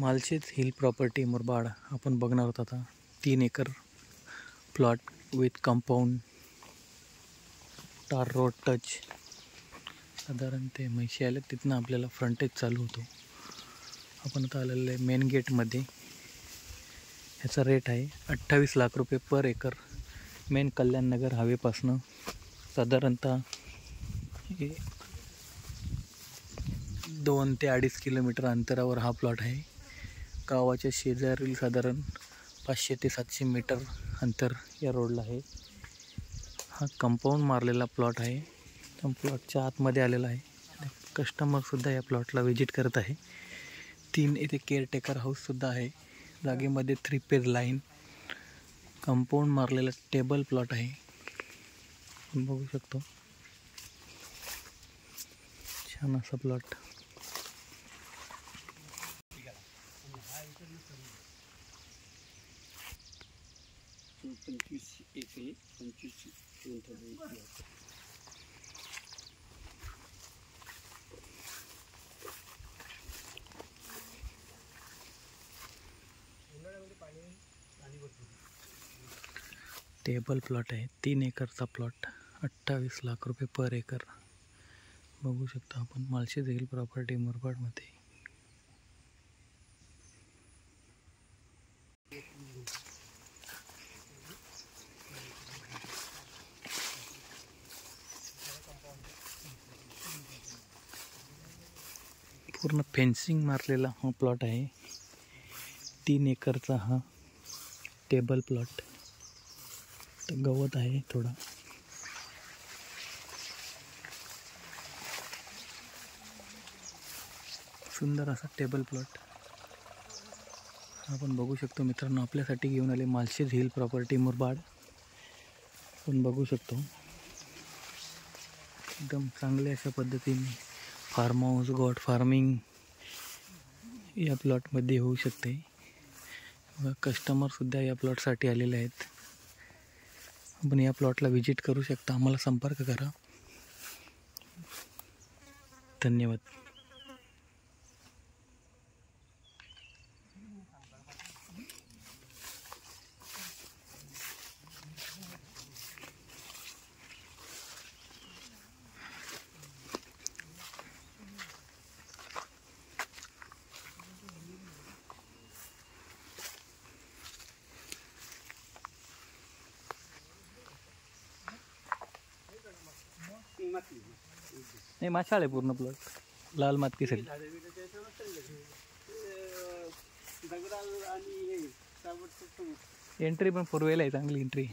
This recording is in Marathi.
मालशेज हिल प्रॉपर्टी मुरबाड आपण बघणार आहोत आता. 3 एकर प्लॉट विथ कंपाऊंड, टार रोड टच. साधारण ते म्हैशी आले तिथनं आपल्याला फ्रंटेज चालू होतो. आपण आता आलेलं आहे मेन गेटमध्ये. ह्याचा रेट आहे 28 लाख रुपये पर एकर. मेन कल्याणनगर हवेपासनं साधारणतः 2 ते 2.5 किलोमीटर अंतरावर हा प्लॉट आहे. गावाच्या शेजारील साधारण 500 ते 700 मीटर अंतर या रोडला आहे. हा कंपाऊंड मारलेला प्लॉट आहे. प्लॉटच्या आतमध्ये आलेला आहे. कस्टमरसुद्धा या प्लॉटला व्हिजिट करत आहे. 3 इथे केअरटेकर हाऊससुद्धा आहे. जागेमध्ये 3 फेज लाईन, कंपाऊंड मारलेला टेबल प्लॉट आहे. बघू शकतो छान असा प्लॉट. टेबल प्लॉट आहे. 3 एकरचा प्लॉट, 28 लाख रुपये पर एकर. बघू शकता आपण मालशेज हिल प्रॉपर्टी मुरबाडमध्ये. पूर्ण फेन्सिंग मारलेला हा प्लॉट आहे. 3 एकरचा हा टेबल प्लॉट. गवत आहे थोडा. सुंदर असा टेबल प्लॉट आपण बघू शकतो मित्रांनो. आपल्यासाठी घेऊन आले मालशेज हिल प्रॉपर्टी मुरबाड. आपण बघू शकतो एकदम चांगले अशा पद्धतीने फार्म हाऊस, गॉट फार्मिंग या प्लॉटमध्ये होऊ शकते. कस्टमरसुद्धा या प्लॉटसाठी आलेले आहेत. आपण या प्लॉटला व्हिजिट करू शकता. आम्हाला संपर्क करा. धन्यवाद. नाही माशाळ आहे पूर्ण प्लॉट, लाल माती सगळी. एंट्री पण 4 व्हीलर आहे, चांगली एंट्री.